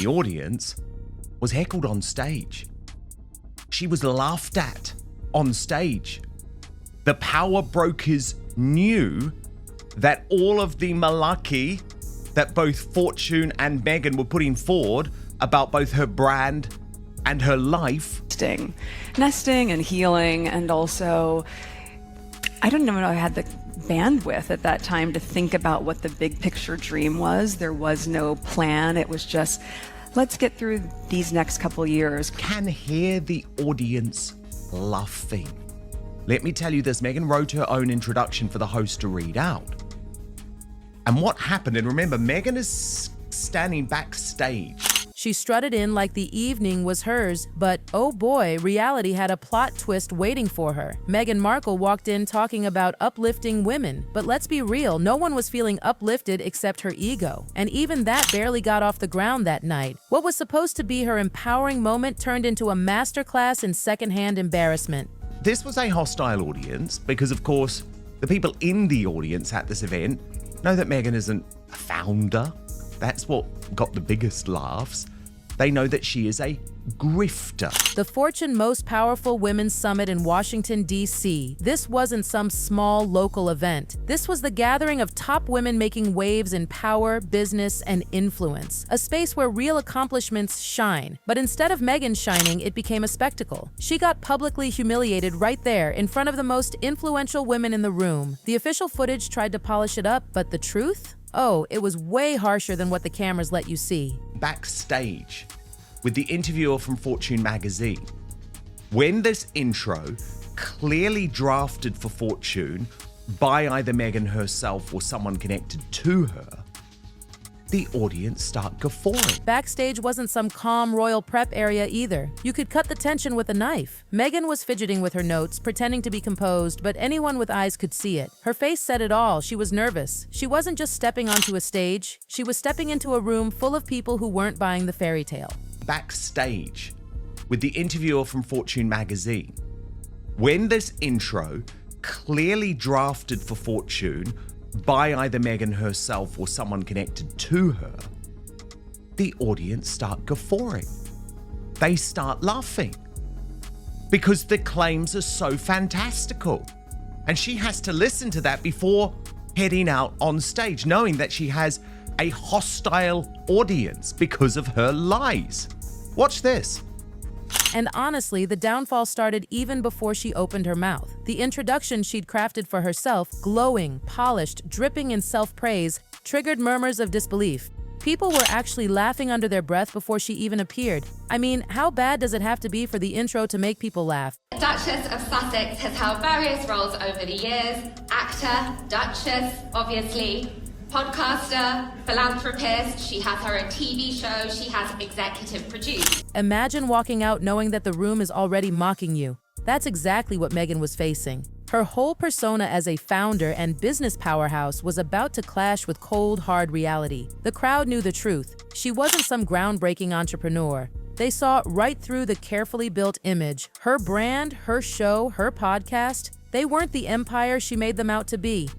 the audience was heckled on stage. She was laughed at on stage. The power brokers knew that all of the malarkey that both Fortune and Meghan were putting forward about both her brand and her life. Nesting and healing, and also, I don't even know I had the bandwidth at that time to think about what the big picture dream was. There was no plan. It was just, let's get through these next couple years. Can hear the audience laughing. Let me tell you this, Meghan wrote her own introduction for the host to read out. And what happened, and remember, Meghan is standing backstage. She strutted in like the evening was hers, but oh boy, reality had a plot twist waiting for her. Meghan Markle walked in talking about uplifting women, but let's be real, no one was feeling uplifted except her ego. And even that barely got off the ground that night. What was supposed to be her empowering moment turned into a masterclass in secondhand embarrassment. This was a hostile audience because, of course, the people in the audience at this event know that Meghan isn't a founder. That's what got the biggest laughs. They know that she is a grifter. The Fortune Most Powerful Women's Summit in Washington, D.C. This wasn't some small local event. This was the gathering of top women making waves in power, business, and influence. A space where real accomplishments shine. But instead of Meghan shining, it became a spectacle. She got publicly humiliated right there in front of the most influential women in the room. The official footage tried to polish it up, but the truth? Oh, it was way harsher than what the cameras let you see. Backstage with the interviewer from Fortune magazine. When this intro, clearly drafted for Fortune by either Meghan herself or someone connected to her, the audience start guffawing. Backstage wasn't some calm royal prep area either. You could cut the tension with a knife. Meghan was fidgeting with her notes, pretending to be composed, but anyone with eyes could see it. Her face said it all. She was nervous. She wasn't just stepping onto a stage. She was stepping into a room full of people who weren't buying the fairy tale. Backstage with the interviewer from Fortune magazine. When this intro, clearly drafted for Fortune by either Meghan herself or someone connected to her, the audience start guffawing. They start laughing because the claims are so fantastical. And she has to listen to that before heading out on stage, knowing that she has a hostile audience because of her lies. Watch this. And honestly, the downfall started even before she opened her mouth. The introduction she'd crafted for herself, glowing, polished, dripping in self-praise, triggered murmurs of disbelief. People were actually laughing under their breath before she even appeared. I mean, how bad does it have to be for the intro to make people laugh? Duchess of Sussex has held various roles over the years. Actor, Duchess, obviously, podcaster, philanthropist, she has her own TV show, she has executive produce. Imagine walking out knowing that the room is already mocking you. That's exactly what Meghan was facing. Her whole persona as a founder and business powerhouse was about to clash with cold, hard reality. The crowd knew the truth. She wasn't some groundbreaking entrepreneur. They saw right through the carefully built image. Her brand, her show, her podcast, they weren't the empire she made them out to be.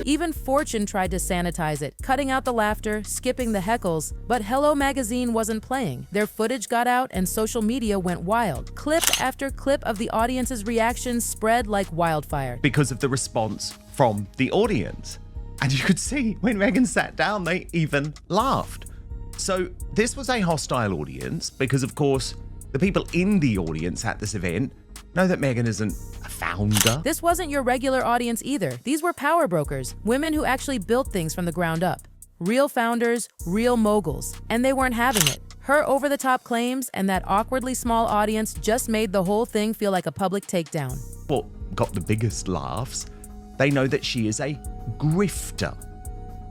Even Fortune tried to sanitize it, cutting out the laughter, skipping the heckles. But Hello Magazine wasn't playing. Their footage got out and social media went wild. Clip after clip of the audience's reactions spread like wildfire. Because of the response from the audience. And you could see when Meghan sat down, they even laughed. So this was a hostile audience because, of course, the people in the audience at this event know that Meghan isn't a founder. This wasn't your regular audience either. These were power brokers, women who actually built things from the ground up. Real founders, real moguls, and they weren't having it. Her over-the-top claims and that awkwardly small audience just made the whole thing feel like a public takedown. What got the biggest laughs? They know that she is a grifter.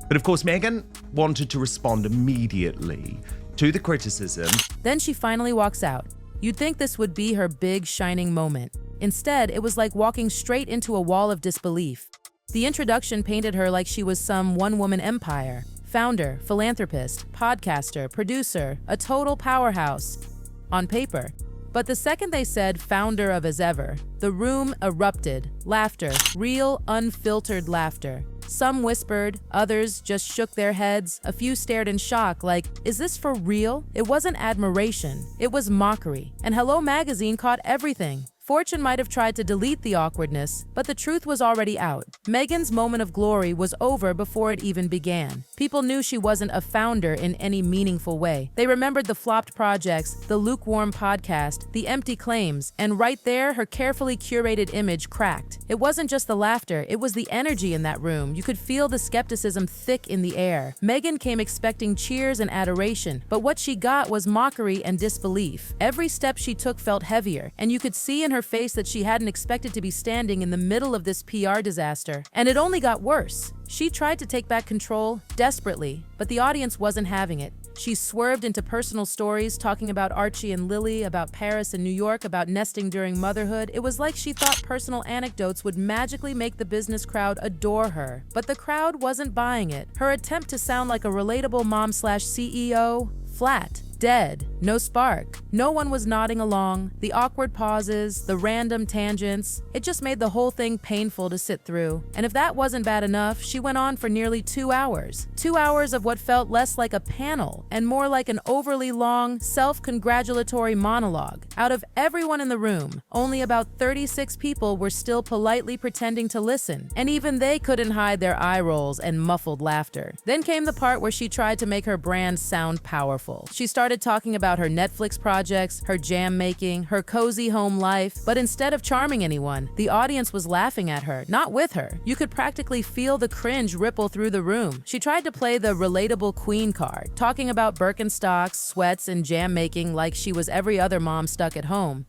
But of course, Meghan wanted to respond immediately to the criticism. Then she finally walks out. You'd think this would be her big, shining moment. Instead, it was like walking straight into a wall of disbelief. The introduction painted her like she was some one-woman empire. Founder, philanthropist, podcaster, producer, a total powerhouse. On paper. But the second they said founder of as ever, the room erupted. Laughter, real, unfiltered laughter. Some whispered, others just shook their heads. A few stared in shock like, is this for real? It wasn't admiration, it was mockery. And Hello Magazine caught everything. Fortune might have tried to delete the awkwardness, but the truth was already out. Meghan's moment of glory was over before it even began. People knew she wasn't a founder in any meaningful way. They remembered the flopped projects, the lukewarm podcast, the empty claims, and right there, her carefully curated image cracked. It wasn't just the laughter, it was the energy in that room. You could feel the skepticism thick in the air. Meghan came expecting cheers and adoration, but what she got was mockery and disbelief. Every step she took felt heavier, and you could see in her face that she hadn't expected to be standing in the middle of this PR disaster. And it only got worse. She tried to take back control, desperately, but the audience wasn't having it. She swerved into personal stories, talking about Archie and Lily, about Paris and New York, about nesting during motherhood. It was like she thought personal anecdotes would magically make the business crowd adore her. But the crowd wasn't buying it. Her attempt to sound like a relatable mom/CEO, flat. Dead. No spark. No one was nodding along. The awkward pauses, the random tangents, it just made the whole thing painful to sit through. And if that wasn't bad enough, she went on for nearly 2 hours. 2 hours of what felt less like a panel and more like an overly long, self-congratulatory monologue. Out of everyone in the room, only about 36 people were still politely pretending to listen, and even they couldn't hide their eye rolls and muffled laughter. Then came the part where she tried to make her brand sound powerful. She started talking about her Netflix projects, her jam making, her cozy home life, but instead of charming anyone, the audience was laughing at her, not with her. You could practically feel the cringe ripple through the room. She tried to play the relatable queen card, talking about Birkenstocks, sweats, and jam making like she was every other mom stuck at home.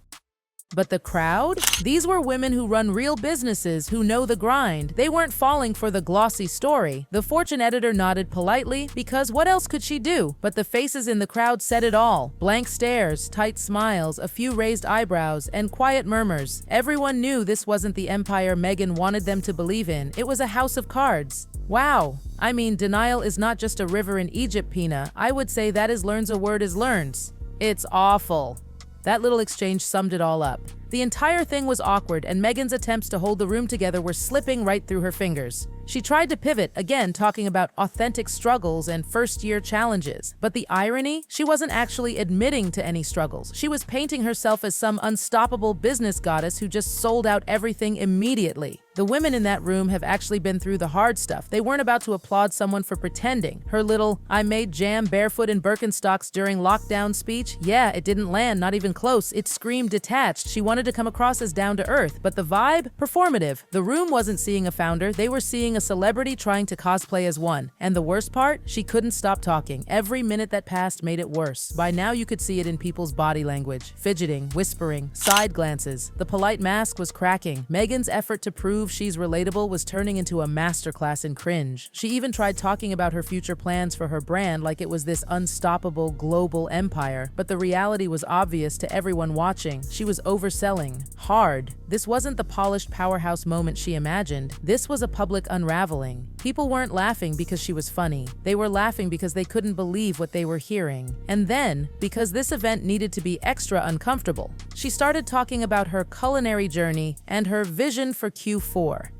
But the crowd? These were women who run real businesses, who know the grind. They weren't falling for the glossy story. The Fortune editor nodded politely, because what else could she do? But the faces in the crowd said it all. Blank stares, tight smiles, a few raised eyebrows, and quiet murmurs. Everyone knew this wasn't the empire Meghan wanted them to believe in. It was a house of cards. Wow. I mean, denial is not just a river in Egypt, Pina. I would say that is learns a word is learns. It's awful. That little exchange summed it all up. The entire thing was awkward, and Meghan's attempts to hold the room together were slipping right through her fingers. She tried to pivot, again talking about authentic struggles and first-year challenges. But the irony? She wasn't actually admitting to any struggles. She was painting herself as some unstoppable business goddess who just sold out everything immediately. The women in that room have actually been through the hard stuff. They weren't about to applaud someone for pretending. Her little, I made jam barefoot in Birkenstocks during lockdown speech? Yeah, it didn't land, not even close. It screamed detached. She wanted to come across as down to earth, but the vibe? Performative. The room wasn't seeing a founder, they were seeing a celebrity trying to cosplay as one. And the worst part? She couldn't stop talking. Every minute that passed made it worse. By now you could see it in people's body language. Fidgeting, whispering, side glances. The polite mask was cracking. Meghan's effort to prove she's relatable was turning into a masterclass in cringe. She even tried talking about her future plans for her brand like it was this unstoppable global empire, but the reality was obvious to everyone watching. She was overselling. Hard. This wasn't the polished powerhouse moment she imagined. This was a public unraveling. People weren't laughing because she was funny. They were laughing because they couldn't believe what they were hearing. And then, because this event needed to be extra uncomfortable, she started talking about her culinary journey and her vision for Q4.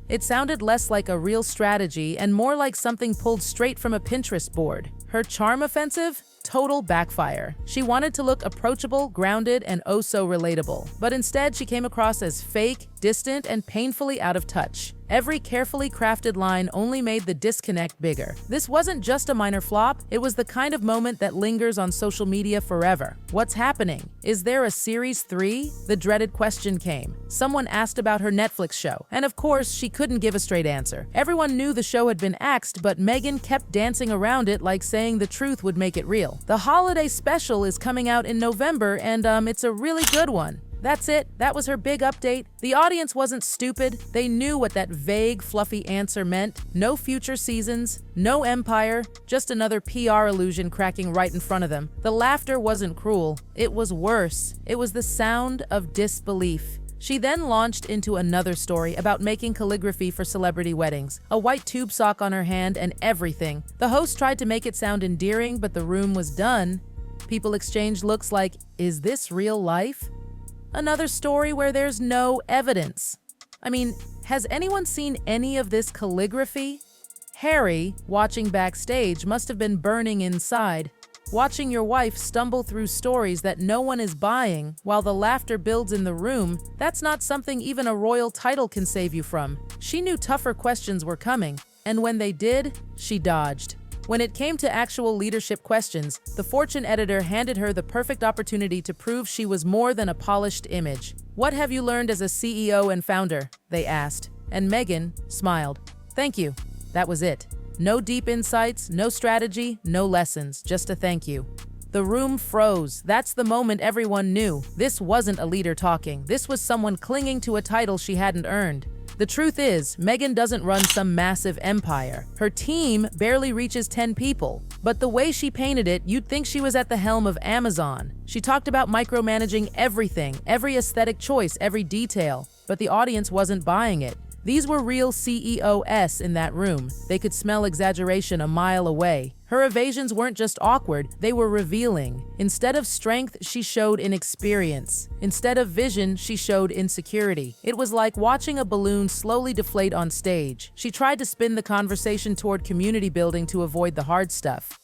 It sounded less like a real strategy and more like something pulled straight from a Pinterest board. Her charm offensive? Total backfire. She wanted to look approachable, grounded, and oh so relatable. But instead, she came across as fake, distant, and painfully out of touch. Every carefully crafted line only made the disconnect bigger. This wasn't just a minor flop, it was the kind of moment that lingers on social media forever. What's happening? Is there a series 3? The dreaded question came. Someone asked about her Netflix show, and of course, she couldn't give a straight answer. Everyone knew the show had been axed, but Meghan kept dancing around it like saying the truth would make it real. The holiday special is coming out in November, and it's a really good one. That's it. That was her big update. The audience wasn't stupid. They knew what that vague, fluffy answer meant. No future seasons, no empire, just another PR illusion cracking right in front of them. The laughter wasn't cruel. It was worse. It was the sound of disbelief. She then launched into another story about making calligraphy for celebrity weddings, a white tube sock on her hand and everything. The host tried to make it sound endearing, but the room was done. People exchanged looks like, is this real life? Another story where there's no evidence. I mean, has anyone seen any of this calligraphy? Harry, watching Backstage, must have been burning inside. Watching your wife stumble through stories that no one is buying while the laughter builds in the room, that's not something even a royal title can save you from. She knew tougher questions were coming, and when they did, she dodged. When it came to actual leadership questions, the Fortune editor handed her the perfect opportunity to prove she was more than a polished image. "What have you learned as a CEO and founder?" they asked, and Meghan smiled. "Thank you." That was it. No deep insights, no strategy, no lessons, just a thank you. The room froze. That's the moment everyone knew. This wasn't a leader talking. This was someone clinging to a title she hadn't earned. The truth is, Meghan doesn't run some massive empire. Her team barely reaches 10 people. But the way she painted it, you'd think she was at the helm of Amazon. She talked about micromanaging everything, every aesthetic choice, every detail. But the audience wasn't buying it. These were real CEOs in that room. They could smell exaggeration a mile away. Her evasions weren't just awkward, they were revealing. Instead of strength, she showed inexperience. Instead of vision, she showed insecurity. It was like watching a balloon slowly deflate on stage. She tried to spin the conversation toward community building to avoid the hard stuff.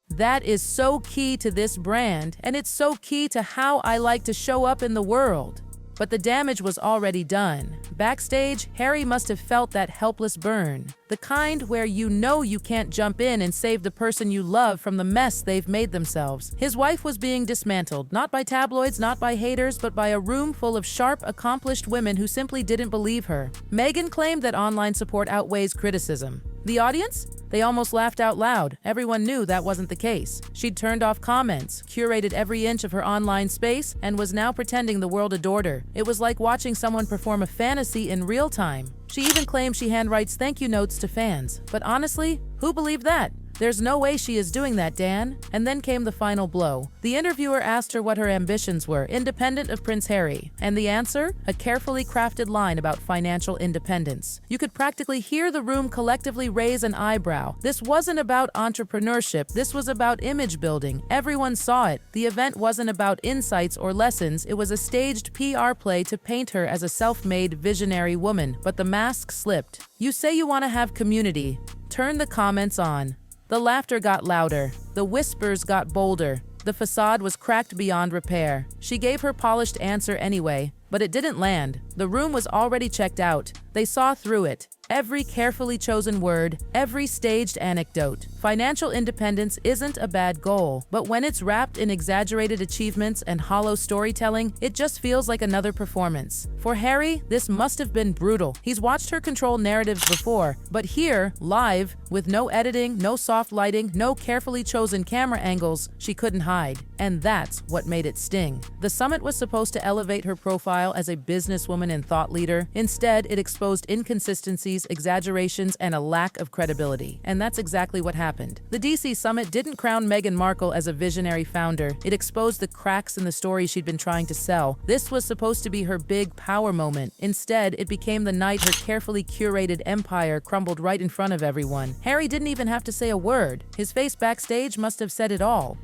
That is so key to this brand, and it's so key to how I like to show up in the world. But the damage was already done. Backstage, Harry must have felt that helpless burn. The kind where you know you can't jump in and save the person you love from the mess they've made themselves. His wife was being dismantled, not by tabloids, not by haters, but by a room full of sharp, accomplished women who simply didn't believe her. Meghan claimed that online support outweighs criticism. The audience? They almost laughed out loud. Everyone knew that wasn't the case. She'd turned off comments, curated every inch of her online space, and was now pretending the world adored her. It was like watching someone perform a fantasy in real time. She even claimed she handwrites thank you notes to fans. But honestly, who believed that? There's no way she is doing that, Dan. And then came the final blow. The interviewer asked her what her ambitions were, independent of Prince Harry. And the answer? A carefully crafted line about financial independence. You could practically hear the room collectively raise an eyebrow. This wasn't about entrepreneurship. This was about image building. Everyone saw it. The event wasn't about insights or lessons. It was a staged PR play to paint her as a self-made, visionary woman. But the mask slipped. You say you want to have community. Turn the comments on. The laughter got louder. The whispers got bolder. The facade was cracked beyond repair. She gave her polished answer anyway, but it didn't land. The room was already checked out. They saw through it. Every carefully chosen word, every staged anecdote. Financial independence isn't a bad goal, but when it's wrapped in exaggerated achievements and hollow storytelling, it just feels like another performance. For Harry, this must have been brutal. He's watched her control narratives before, but here, live, with no editing, no soft lighting, no carefully chosen camera angles, she couldn't hide. And that's what made it sting. The summit was supposed to elevate her profile as a businesswoman and thought leader. Instead, it exposed inconsistencies, exaggerations, and a lack of credibility. And that's exactly what happened. The DC summit didn't crown Meghan Markle as a visionary founder. It exposed the cracks in the story she'd been trying to sell. This was supposed to be her big power moment. Instead, it became the night her carefully curated empire crumbled right in front of everyone. Harry didn't even have to say a word. His face backstage must have said it all.